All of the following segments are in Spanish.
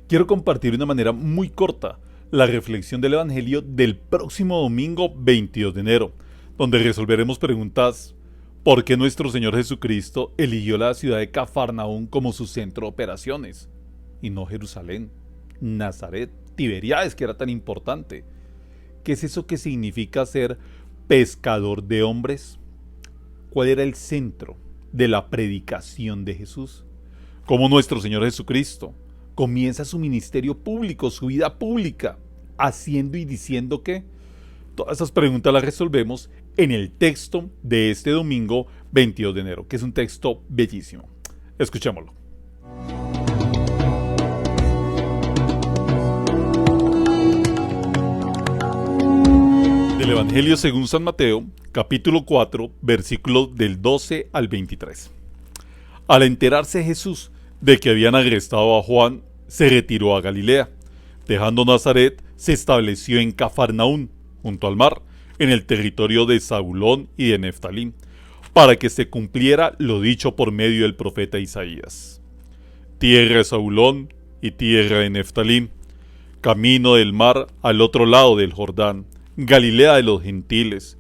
quiero compartir de una manera muy corta la reflexión del Evangelio del próximo domingo 22 de enero, donde resolveremos preguntas: ¿por qué nuestro Señor Jesucristo eligió la ciudad de Cafarnaúm como su centro de operaciones y no Jerusalén, Nazaret, Tiberíades, que era tan importante? ¿Qué es eso que significa ser pescador de hombres? ¿Cuál era el centro de la predicación de Jesús? ¿Cómo nuestro Señor Jesucristo comienza su ministerio público, su vida pública, haciendo y diciendo qué? Todas esas preguntas las resolvemos en el texto de este domingo 22 de enero, que es un texto bellísimo. Escuchémoslo. Del Evangelio según San Mateo, capítulo 4, versículos del 12 al 23. Al enterarse Jesús de que habían arrestado a Juan, se retiró a Galilea. Dejando Nazaret, se estableció en Cafarnaúm, junto al mar, en el territorio de Zabulón y de Neftalí, para que se cumpliera lo dicho por medio del profeta Isaías. Tierra de Zabulón y tierra de Neftalí, camino del mar al otro lado del Jordán, Galilea de los gentiles.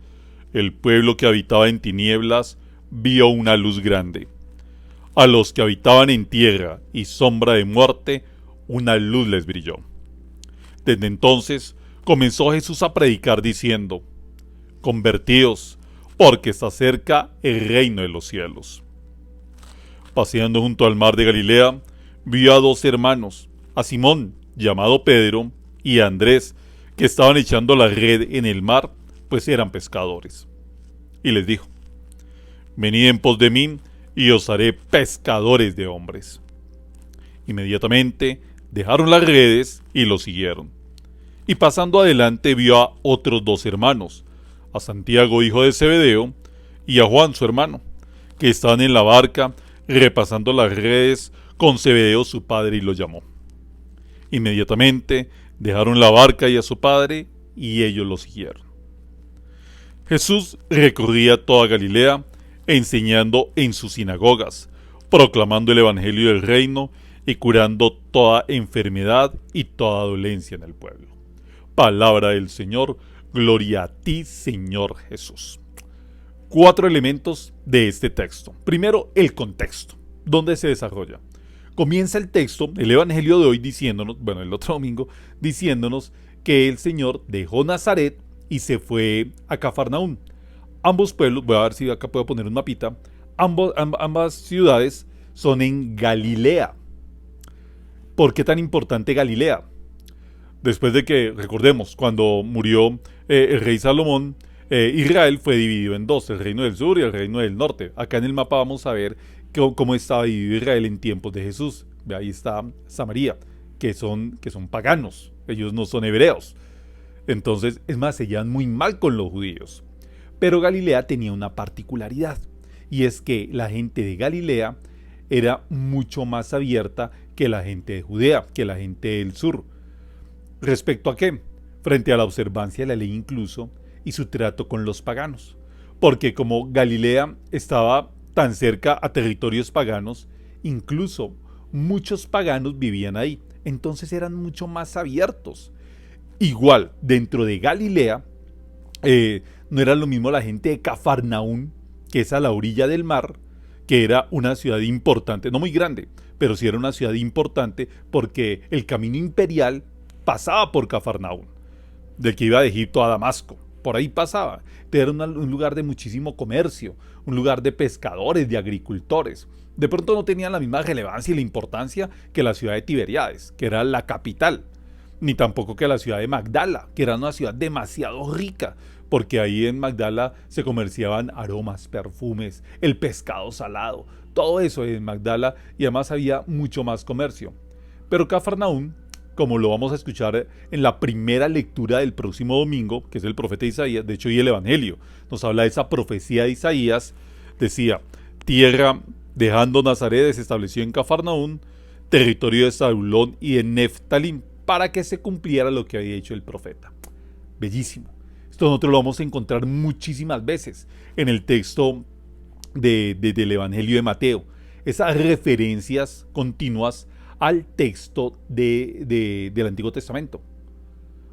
El pueblo que habitaba en tinieblas vio una luz grande. A los que habitaban en tierra y sombra de muerte, una luz les brilló. Desde entonces comenzó Jesús a predicar diciendo: convertíos, porque está cerca el reino de los cielos. Paseando junto al mar de Galilea, vio a dos hermanos, a Simón, llamado Pedro, y a Andrés, que estaban echando la red en el mar, pues eran pescadores. Y les dijo: venid en pos de mí, y os haré pescadores de hombres. Inmediatamente dejaron las redes y lo siguieron. Y pasando adelante vio a otros dos hermanos, a Santiago hijo de Zebedeo, y a Juan su hermano, que estaban en la barca repasando las redes con Zebedeo su padre, y lo llamó. Inmediatamente dejaron la barca y a su padre, y ellos lo siguieron. Jesús recorría toda Galilea, enseñando en sus sinagogas, proclamando el evangelio del reino y curando toda enfermedad y toda dolencia en el pueblo. Palabra del Señor, gloria a ti, Señor Jesús. 4 elementos de este texto. Primero, el contexto, ¿dónde se desarrolla? Comienza el texto, el evangelio de hoy diciéndonos, bueno, el otro domingo, diciéndonos que el Señor dejó Nazaret y se fue a Cafarnaúm. Ambos pueblos, voy a ver si acá puedo poner un mapita, ambas ciudades son en Galilea. ¿Por qué tan importante Galilea? Después de que, recordemos, cuando murió el rey Salomón, Israel fue dividido en dos, el reino del sur y el reino del norte. Acá en el mapa vamos a ver cómo estaba dividido Israel en tiempos de Jesús. Ahí está Samaria, que son paganos, ellos no son hebreos. Entonces, es más, se llevan muy mal con los judíos. Pero Galilea tenía una particularidad, y es que la gente de Galilea era mucho más abierta que la gente de Judea, que la gente del sur. ¿Respecto a qué? Frente a la observancia de la ley incluso, y su trato con los paganos. Porque como Galilea estaba tan cerca a territorios paganos, incluso muchos paganos vivían ahí, entonces eran mucho más abiertos. Igual, dentro de Galilea, no era lo mismo la gente de Cafarnaúm, que es a la orilla del mar, que era una ciudad importante, no muy grande, pero sí era una ciudad importante porque el camino imperial pasaba por Cafarnaúm, del que iba de Egipto a Damasco. Por ahí pasaba. Era un lugar de muchísimo comercio, un lugar de pescadores, de agricultores. De pronto no tenía la misma relevancia y la importancia que la ciudad de Tiberíades, que era la capital, ni tampoco que la ciudad de Magdala, que era una ciudad demasiado rica, porque ahí en Magdala se comerciaban aromas, perfumes, el pescado salado, todo eso en Magdala, y además había mucho más comercio. Pero Cafarnaúm, como lo vamos a escuchar en la primera lectura del próximo domingo, que es el profeta Isaías, de hecho y el Evangelio, nos habla de esa profecía de Isaías, decía: tierra dejando Nazaret se estableció en Cafarnaúm, territorio de Zabulón y de Neftalí, para que se cumpliera lo que había dicho el profeta. Bellísimo. Esto nosotros lo vamos a encontrar muchísimas veces en el texto del Evangelio de Mateo. Esas referencias continuas al texto del Antiguo Testamento.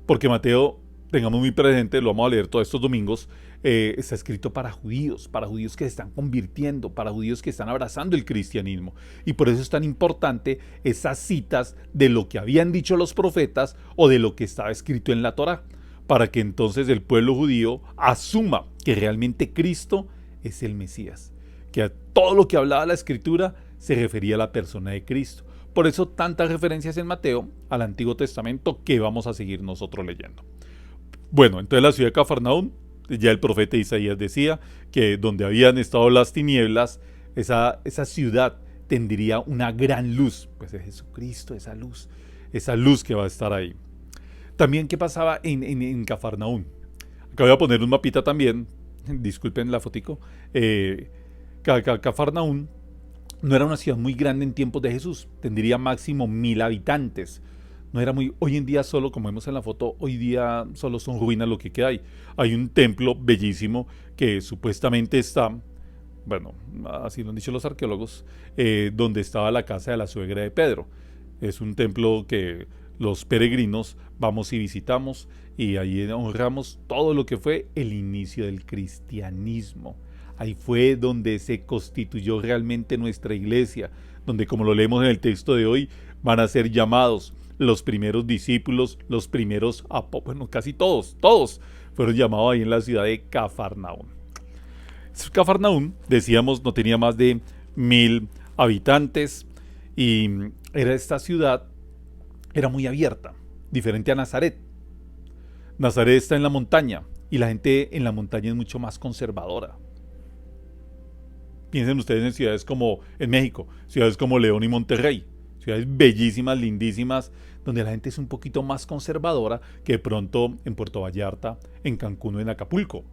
Porque Mateo, tengamos muy presente, lo vamos a leer todos estos domingos, está escrito para judíos que se están convirtiendo, para judíos que están abrazando el cristianismo. Y por eso es tan importante esas citas de lo que habían dicho los profetas o de lo que estaba escrito en la Torá, para que entonces el pueblo judío asuma que realmente Cristo es el Mesías, que a todo lo que hablaba la Escritura se refería a la persona de Cristo. Por eso tantas referencias en Mateo al Antiguo Testamento que vamos a seguir nosotros leyendo. Bueno, entonces la ciudad de Cafarnaúm, ya el profeta Isaías decía que donde habían estado las tinieblas, esa ciudad tendría una gran luz. Pues es Jesucristo, esa luz que va a estar ahí. También, ¿qué pasaba en Cafarnaúm? Acá voy a poner un mapita también, disculpen la fotico. Cafarnaúm no era una ciudad muy grande en tiempos de Jesús, tendría máximo 1000 habitantes. No era muy, hoy en día solo, como vemos en la foto, hoy día solo son ruinas lo que queda ahí. Hay un templo bellísimo que supuestamente está, bueno, así lo han dicho los arqueólogos, donde estaba la casa de la suegra de Pedro. Es un templo que los peregrinos vamos y visitamos y ahí honramos todo lo que fue el inicio del cristianismo. Ahí fue donde se constituyó realmente nuestra iglesia, donde, como lo leemos en el texto de hoy, van a ser llamados los primeros discípulos, los primeros bueno, casi todos fueron llamados ahí en la ciudad de Cafarnaúm. Cafarnaúm, decíamos, no tenía más de 1000 habitantes y esta ciudad era muy abierta, diferente a Nazaret. Nazaret está en la montaña y la gente en la montaña es mucho más conservadora. Piensen ustedes en ciudades como en México, ciudades como León y Monterrey, ciudades bellísimas, lindísimas, donde la gente es un poquito más conservadora que de pronto en Puerto Vallarta, en Cancún o en Acapulco,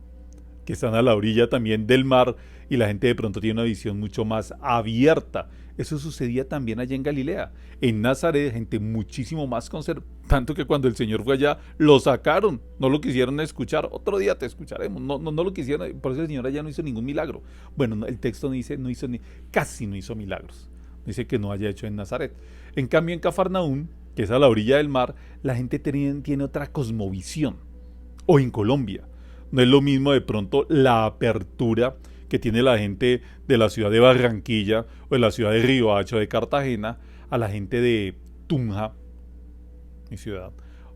que están a la orilla también del mar y la gente de pronto tiene una visión mucho más abierta. Eso sucedía también allá en Galilea. En Nazaret, gente muchísimo más conservadora, tanto que cuando el Señor fue allá, lo sacaron, no lo quisieron escuchar. Otro día te escucharemos, no lo quisieron, por eso el Señor allá no hizo ningún milagro. Bueno, el texto no dice, casi no hizo milagros. Dice que no haya hecho en Nazaret. En cambio, en Cafarnaúm, que es a la orilla del mar, la gente tiene otra cosmovisión. O en Colombia. No es lo mismo de pronto la apertura que tiene la gente de la ciudad de Barranquilla o de la ciudad de Riohacha o de Cartagena a la gente de Tunja, mi ciudad,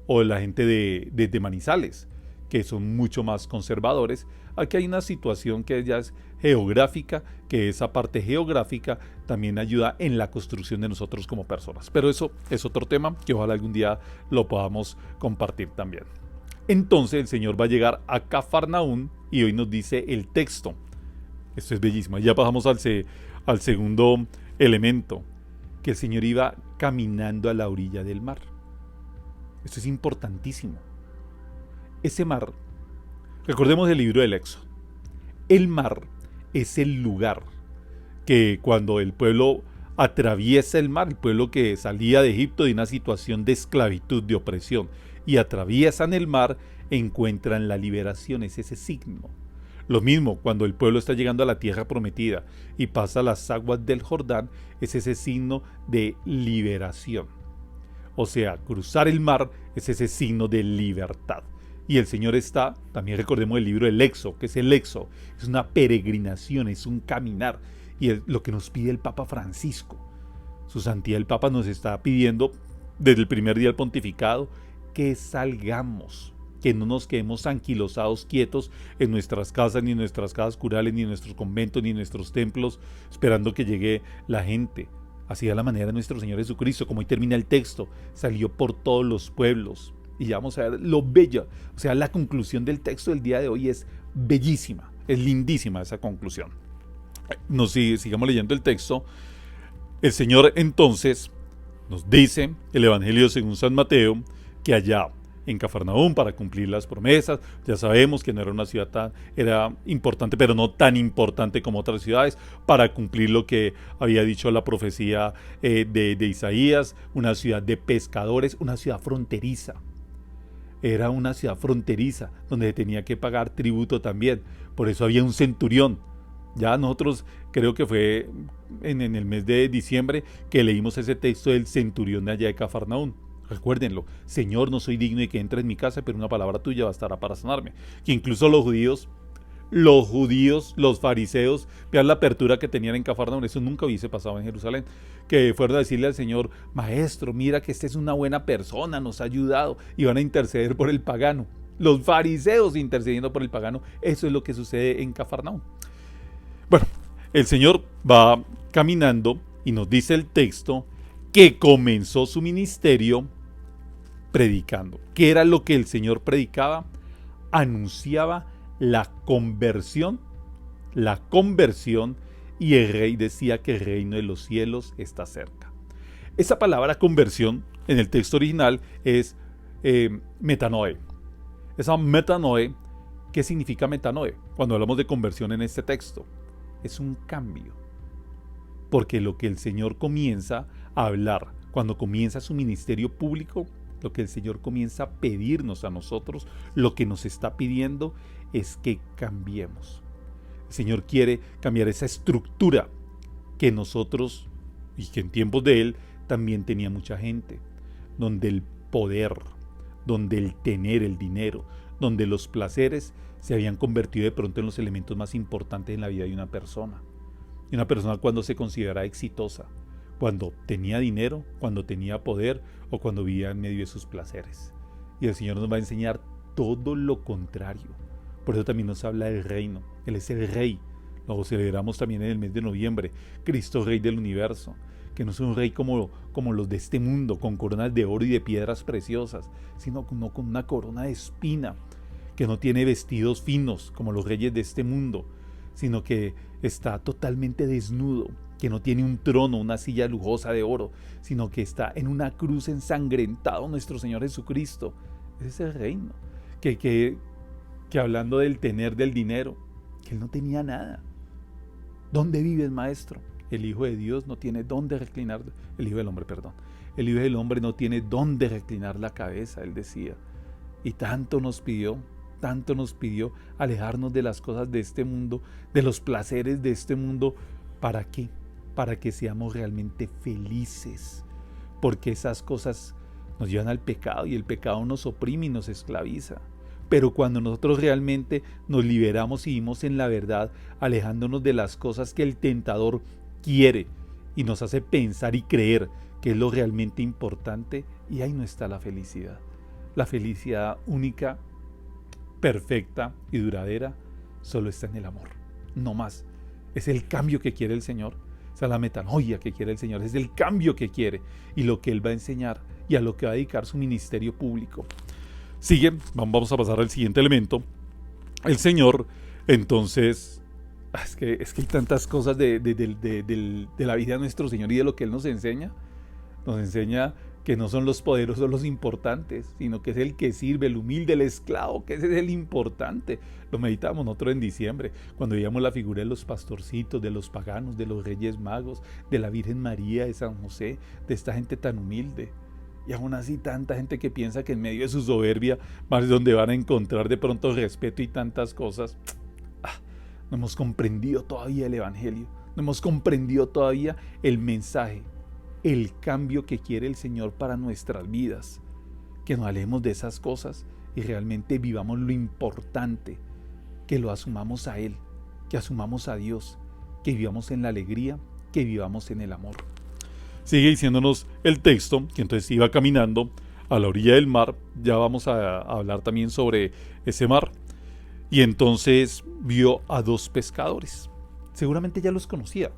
o la gente de Manizales, que son mucho más conservadores. Aquí hay una situación que ya es geográfica, que esa parte geográfica también ayuda en la construcción de nosotros como personas. Pero eso es otro tema que ojalá algún día lo podamos compartir también. Entonces el Señor va a llegar a Cafarnaúm y hoy nos dice el texto. Esto es bellísimo. Ya pasamos al segundo elemento, que el Señor iba caminando a la orilla del mar. Esto es importantísimo. Ese mar, recordemos el libro del Éxodo. El mar es el lugar que cuando el pueblo atraviesa el mar, el pueblo que salía de Egipto de una situación de esclavitud, de opresión, y atraviesan el mar, encuentran la liberación, es ese signo. Lo mismo cuando el pueblo está llegando a la tierra prometida y pasa las aguas del Jordán, es ese signo de liberación. O sea, cruzar el mar es ese signo de libertad. Y el Señor está, también recordemos el libro del Éxodo, que es el Éxodo, es una peregrinación, es un caminar. Y es lo que nos pide el Papa Francisco. Su Santidad el Papa nos está pidiendo desde el primer día del pontificado que salgamos, que no nos quedemos anquilosados, quietos en nuestras casas, ni en nuestras casas curales, ni en nuestros conventos, ni en nuestros templos, esperando que llegue la gente. Así de la manera de nuestro Señor Jesucristo, como hoy termina el texto, salió por todos los pueblos. Y ya vamos a ver lo bello. O sea, la conclusión del texto del día de hoy es bellísima, es lindísima esa conclusión. Sigamos leyendo el texto. El Señor entonces nos dice, el Evangelio según San Mateo, que allá en Cafarnaúm, para cumplir las promesas, ya sabemos que no era una ciudad era importante, pero no tan importante como otras ciudades, para cumplir lo que había dicho la profecía de Isaías, una ciudad de pescadores, una ciudad fronteriza. Era una ciudad fronteriza donde tenía que pagar tributo también. Por eso había un centurión Ya nosotros, creo que fue en el mes de diciembre, que leímos ese texto del centurión de allá de Cafarnaún. Recuérdenlo, Señor, no soy digno de que entre en mi casa, pero una palabra tuya bastará para sanarme. Que incluso los fariseos, vean la apertura que tenían en Cafarnaún, eso nunca hubiese pasado en Jerusalén, que fueron a decirle al Señor, maestro, mira que este es una buena persona, nos ha ayudado, y van a interceder por el pagano. Los fariseos intercediendo por el pagano, eso es lo que sucede en Cafarnaún. Bueno, el Señor va caminando y nos dice el texto que comenzó su ministerio predicando. ¿Qué era lo que el Señor predicaba? Anunciaba la conversión, y el rey decía que el reino de los cielos está cerca. Esa palabra conversión en el texto original es metanoe. Esa metanoe, ¿qué significa metanoe? Cuando hablamos de conversión en este texto, es un cambio. Porque lo que el Señor comienza a hablar, cuando comienza su ministerio público, lo que el Señor comienza a pedirnos a nosotros, lo que nos está pidiendo es que cambiemos. El Señor quiere cambiar esa estructura que nosotros, y que en tiempos de Él también tenía mucha gente, donde el poder, donde el tener el dinero, donde los placeres se habían convertido de pronto en los elementos más importantes en la vida de una persona. Y una persona cuando se considera exitosa, cuando tenía dinero, cuando tenía poder o cuando vivía en medio de sus placeres. Y el Señor nos va a enseñar todo lo contrario. Por eso también nos habla del reino. Él es el Rey. Lo celebramos también en el mes de noviembre. Cristo Rey del universo. Que no es un rey como los de este mundo, con coronas de oro y de piedras preciosas, sino con una corona de espina. Que no tiene vestidos finos como los reyes de este mundo, sino que está totalmente desnudo, que no tiene un trono, una silla lujosa de oro, sino que está en una cruz ensangrentado nuestro Señor Jesucristo. Ese es el reino. Que hablando del tener del dinero, que Él no tenía nada. ¿Dónde vive el maestro? El Hijo de Dios no tiene dónde reclinar, el Hijo del Hombre, perdón. El Hijo del Hombre no tiene dónde reclinar la cabeza, Él decía. Y tanto nos pidió alejarnos de las cosas de este mundo, de los placeres de este mundo. ¿Para qué? Para que seamos realmente felices. Porque esas cosas nos llevan al pecado y el pecado nos oprime y nos esclaviza. Pero cuando nosotros realmente nos liberamos y vivimos en la verdad, alejándonos de las cosas que el tentador quiere y nos hace pensar y creer que es lo realmente importante, y ahí no está la felicidad. La felicidad única, perfecta y duradera solo está en el amor, no más. Es el cambio que quiere el Señor, esa es la metanoia que quiere el Señor, es el cambio que quiere y lo que Él va a enseñar y a lo que va a dedicar su ministerio público. Sigue, vamos a pasar al siguiente elemento. El Señor, entonces, es que hay tantas cosas de la vida de nuestro Señor y de lo que Él nos enseña. Nos enseña que no son los poderosos los importantes, sino que es el que sirve, el humilde, el esclavo, que ese es el importante. Lo meditamos nosotros en diciembre, cuando veíamos la figura de los pastorcitos, de los paganos, de los reyes magos, de la Virgen María, de San José, de esta gente tan humilde. Y aún así tanta gente que piensa que en medio de su soberbia más es donde van a encontrar de pronto respeto y tantas cosas. No hemos comprendido todavía el Evangelio, no hemos comprendido todavía el mensaje, el cambio que quiere el Señor para nuestras vidas. Que nos alejemos de esas cosas y realmente vivamos lo importante, que lo asumamos a Él, que asumamos a Dios, que vivamos en la alegría, que vivamos en el amor. Sigue diciéndonos el texto, que entonces iba caminando a la orilla del mar. Ya vamos a hablar también sobre ese mar. Y entonces vio a dos pescadores. Seguramente ya los conocía.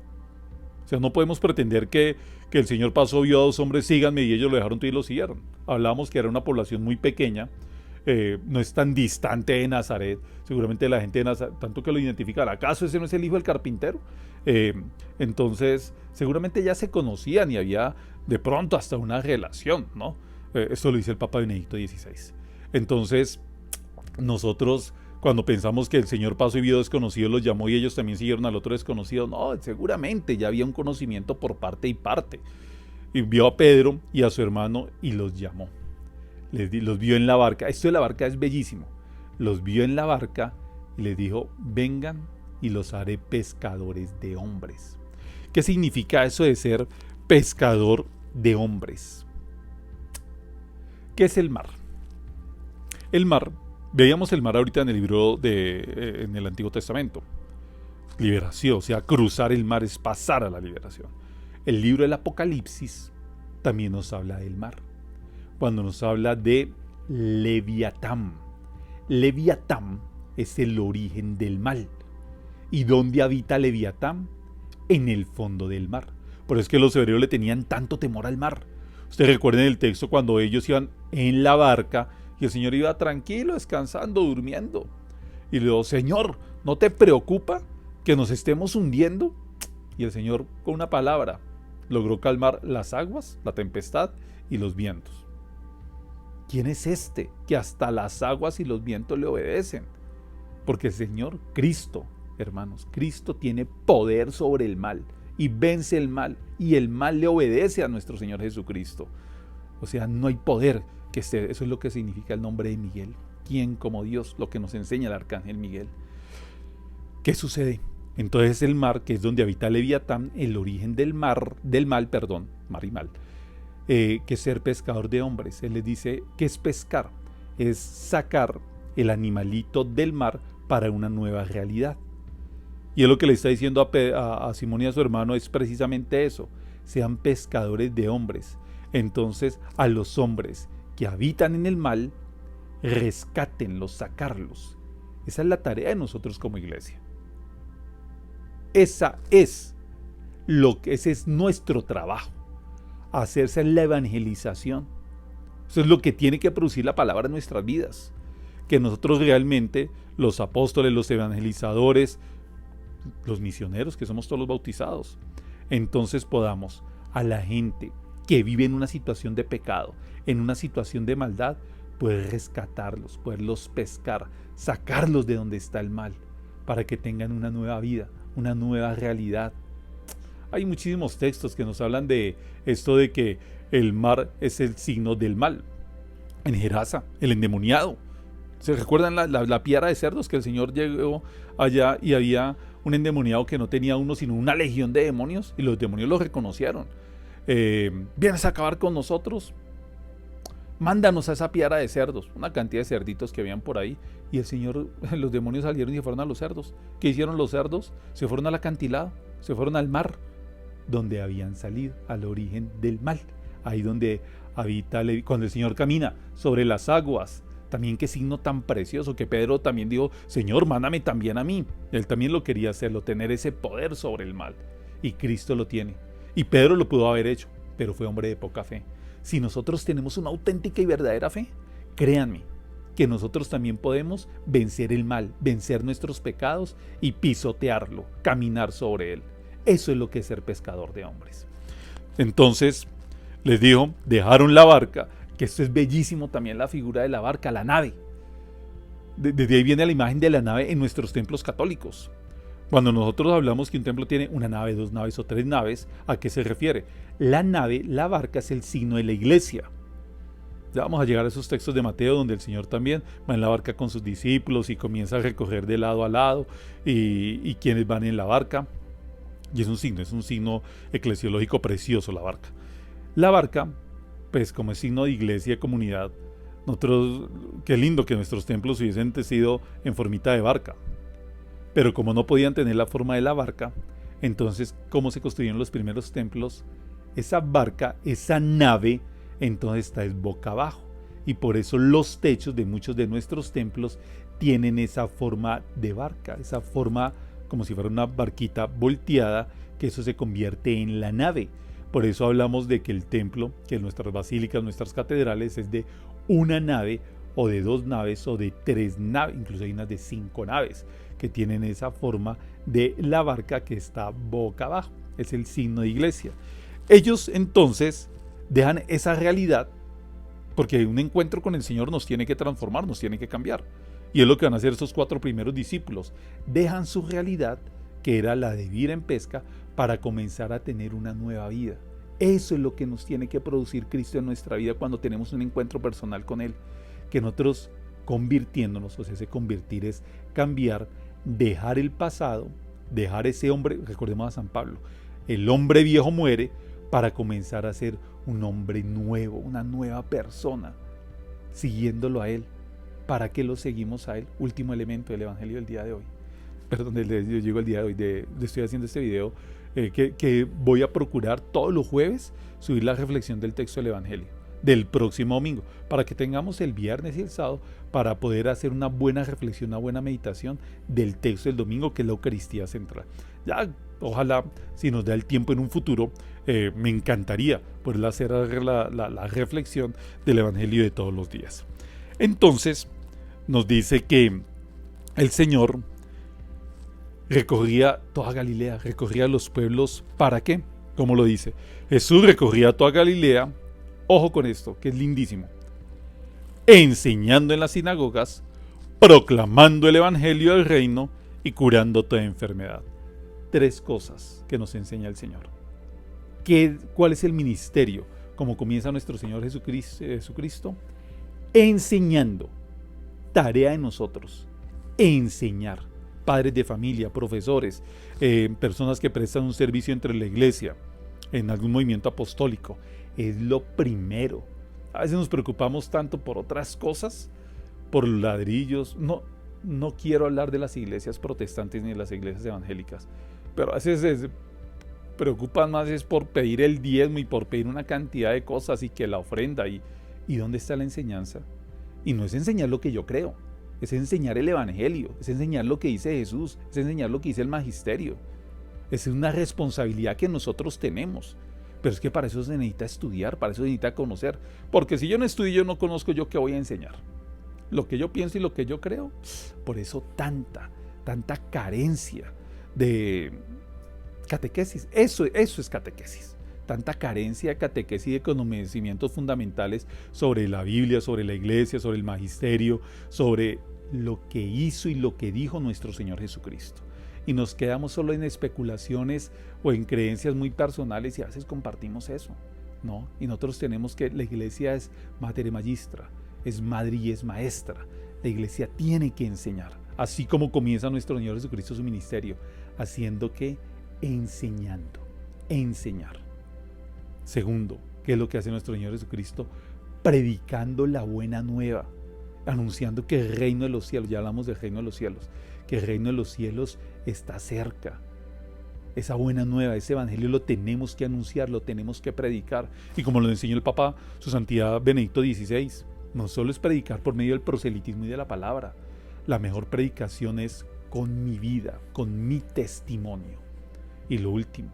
O sea, no podemos pretender que el Señor pasó, vio a dos hombres, síganme, y ellos lo dejaron y lo siguieron. Hablamos que era una población muy pequeña. No es tan distante de Nazaret. Seguramente la gente de Nazaret, tanto que lo identifican, ¿acaso ese no es el hijo del carpintero? Entonces seguramente ya se conocían y había de pronto hasta una relación, ¿no? Esto lo dice el Papa Benedicto XVI. Entonces nosotros, cuando pensamos que el Señor pasó y vio desconocidos, los llamó y ellos también siguieron al otro desconocido, no, seguramente ya había un conocimiento por parte y parte. Y vio a Pedro y a su hermano y los llamó. Los vio en la barca. Esto de la barca es bellísimo. Los vio en la barca y les dijo, vengan y los haré pescadores de hombres. ¿Qué significa eso de ser pescador de hombres? ¿Qué es el mar? El mar, veíamos el mar ahorita en el libro en el Antiguo Testamento. Liberación, o sea, cruzar el mar es pasar a la liberación. El libro del Apocalipsis también nos habla del mar. Cuando nos habla de Leviatán. Leviatán es el origen del mal. ¿Y dónde habita Leviatán? En el fondo del mar. Por eso es que los hebreos le tenían tanto temor al mar. Ustedes recuerden el texto cuando ellos iban en la barca y el Señor iba tranquilo, descansando, durmiendo. Y le dijo, Señor, ¿no te preocupa que nos estemos hundiendo? Y el Señor, con una palabra, logró calmar las aguas, la tempestad y los vientos. ¿Quién es este que hasta las aguas y los vientos le obedecen? Porque el Señor, Cristo, hermanos, Cristo tiene poder sobre el mal y vence el mal, y el mal le obedece a nuestro Señor Jesucristo. O sea, no hay poder que esté. Eso es lo que significa el nombre de Miguel. ¿Quién como Dios? Lo que nos enseña el arcángel Miguel. ¿Qué sucede? Entonces el mar, que es donde habita Leviatán, el origen del mal, mar y mal, que es ser pescador de hombres. Él les dice, ¿qué es pescar? Es sacar el animalito del mar para una nueva realidad. Y es lo que le está diciendo a Simón y a su hermano, es precisamente eso, sean pescadores de hombres. Entonces a los hombres que habitan en el mal, rescátenlos, sacarlos. Esa es la tarea de nosotros como iglesia. Ese es nuestro trabajo, hacerse la evangelización. Eso es lo que tiene que producir la palabra en nuestras vidas. Que nosotros realmente, los apóstoles, los evangelizadores, los misioneros, que somos todos los bautizados, entonces podamos a la gente que vive en una situación de pecado, en una situación de maldad, poder rescatarlos, poderlos pescar, sacarlos de donde está el mal, para que tengan una nueva vida, una nueva realidad. Hay muchísimos textos que nos hablan de esto de que el mar es el signo del mal. En Gerasa, el endemoniado. ¿Se recuerdan la piara de cerdos que el Señor llegó allá y había un endemoniado que no tenía uno sino una legión de demonios? Y los demonios lo reconocieron. ¿Vienes a acabar con nosotros? Mándanos a esa piara de cerdos. Una cantidad de cerditos que habían por ahí. Y el Señor, los demonios salieron y se fueron a los cerdos. ¿Qué hicieron los cerdos? Se fueron al acantilado, se fueron al mar, donde habían salido, al origen del mal. Ahí donde habita, cuando el Señor camina sobre las aguas. También qué signo tan precioso, que Pedro también dijo, Señor, mándame también a mí. Él también lo quería hacerlo, tener ese poder sobre el mal. Y Cristo lo tiene. Y Pedro lo pudo haber hecho, pero fue hombre de poca fe. Si nosotros tenemos una auténtica y verdadera fe, créanme, que nosotros también podemos vencer el mal, vencer nuestros pecados y pisotearlo, caminar sobre él. Eso es lo que es ser pescador de hombres. Entonces, les dijo, dejaron la barca, que esto es bellísimo también, la figura de la barca, la nave. Desde ahí viene la imagen de la nave en nuestros templos católicos. Cuando nosotros hablamos que un templo tiene una nave, dos naves o tres naves, ¿a qué se refiere? La nave, la barca, es el signo de la iglesia. Ya vamos a llegar a esos textos de Mateo donde el Señor también va en la barca con sus discípulos y comienza a recorrer de lado a lado y quienes van en la barca. Y es un signo eclesiológico precioso la barca. La barca, pues como es signo de iglesia y comunidad, nosotros, qué lindo que nuestros templos hubiesen sido en formita de barca. Pero como no podían tener la forma de la barca, entonces, ¿cómo se construyeron los primeros templos? Esa barca, esa nave, entonces está boca abajo. Y por eso los techos de muchos de nuestros templos tienen esa forma de barca, esa forma como si fuera una barquita volteada, que eso se convierte en la nave. Por eso hablamos de que el templo, que nuestras basílicas, nuestras catedrales, es de una nave, o de dos naves, o de tres naves, incluso hay unas de 5 naves, que tienen esa forma de la barca que está boca abajo. Es el signo de iglesia. Ellos entonces dejan esa realidad, porque un encuentro con el Señor nos tiene que transformar, nos tiene que cambiar. Y es lo que van a hacer estos 4 primeros discípulos. Dejan su realidad, que era la de vivir en pesca, para comenzar a tener una nueva vida. Eso es lo que nos tiene que producir Cristo en nuestra vida cuando tenemos un encuentro personal con Él. Que nosotros convirtiéndonos, o sea, ese convertir es cambiar dejar el pasado, dejar ese hombre, recordemos a San Pablo, el hombre viejo muere para comenzar a ser un hombre nuevo, una nueva persona, siguiéndolo a él. ¿Para qué lo seguimos a él? Último elemento del evangelio del día de hoy. Perdón, yo llego el día de hoy, estoy haciendo este video que voy a procurar todos los jueves subir la reflexión del texto del evangelio del próximo domingo, para que tengamos el viernes y el sábado para poder hacer una buena reflexión, una buena meditación del texto del domingo, que es la Eucaristía central. Ya, ojalá, si nos da el tiempo en un futuro, me encantaría poder hacer la reflexión del evangelio de todos los días. Entonces, nos dice que el Señor recorría toda Galilea, recorría los pueblos. ¿Para qué? Como lo dice, Jesús recorría toda Galilea. Ojo con esto, que es lindísimo. Enseñando en las sinagogas, proclamando el evangelio del reino y curando toda enfermedad. 3 cosas que nos enseña el Señor. ¿Cuál es el ministerio? Como comienza nuestro Señor Jesucristo, enseñando. Tarea de nosotros, enseñar. Padres de familia, profesores, personas que prestan un servicio entre la iglesia, en algún movimiento apostólico. Es lo primero. A veces nos preocupamos tanto por otras cosas, por los ladrillos. No quiero hablar de las iglesias protestantes ni de las iglesias evangélicas, pero a veces se preocupan más es por pedir el diezmo y por pedir una cantidad de cosas y que la ofrenda. ¿Y dónde está la enseñanza? Y no es enseñar lo que yo creo, es enseñar el evangelio, es enseñar lo que dice Jesús, es enseñar lo que dice el magisterio. Es una responsabilidad que nosotros tenemos. Pero es que para eso se necesita estudiar, para eso se necesita conocer. Porque si yo no estudio, yo no conozco, ¿yo qué voy a enseñar? Lo que yo pienso y lo que yo creo. Por eso tanta carencia de catequesis. Eso es catequesis. Tanta carencia de catequesis y de conocimientos fundamentales sobre la Biblia, sobre la iglesia, sobre el magisterio, sobre lo que hizo y lo que dijo nuestro Señor Jesucristo. Y nos quedamos solo en especulaciones o en creencias muy personales y a veces compartimos eso, ¿no? Y nosotros tenemos que, la iglesia es Mater Magistra, es madre y es maestra. La iglesia tiene que enseñar, así como comienza nuestro Señor Jesucristo su ministerio, haciendo que enseñando, enseñar. Segundo, ¿qué es lo que hace nuestro Señor Jesucristo? Predicando la buena nueva, anunciando que el reino de los cielos, ya hablamos del reino de los cielos, que el reino de los cielos está cerca. Esa buena nueva, ese evangelio lo tenemos que anunciar, lo tenemos que predicar. Y como lo enseñó el Papa, su santidad Benedicto XVI, no solo es predicar por medio del proselitismo y de la palabra. La mejor predicación es con mi vida, con mi testimonio. Y lo último,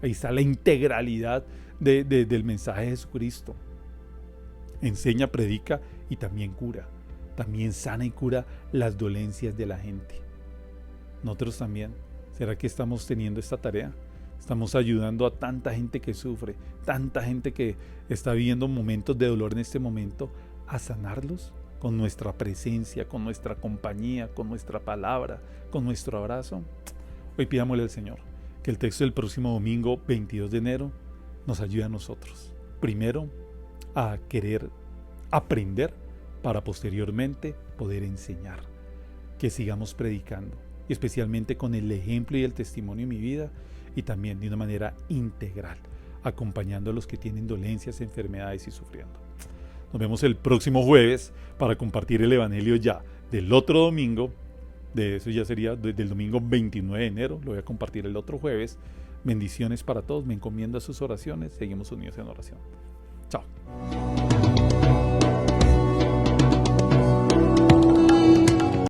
ahí está la integralidad del mensaje de Jesucristo. Enseña, predica y también cura. También sana y cura las dolencias de la gente. Nosotros también, ¿será que estamos teniendo esta tarea? Estamos ayudando a tanta gente que sufre, tanta gente que está viviendo momentos de dolor en este momento, a sanarlos con nuestra presencia, con nuestra compañía, con nuestra palabra, con nuestro abrazo. Hoy pidámosle al Señor que el texto del próximo domingo, 22 de enero, nos ayude a nosotros. Primero, a querer aprender para posteriormente poder enseñar. Que sigamos predicando. Y especialmente con el ejemplo y el testimonio en mi vida y también de una manera integral, acompañando a los que tienen dolencias, enfermedades y sufriendo. Nos vemos el próximo jueves para compartir el evangelio ya del otro domingo, de eso ya sería del domingo 29 de enero, lo voy a compartir el otro jueves. Bendiciones para todos, me encomiendo a sus oraciones, seguimos unidos en oración. Chao.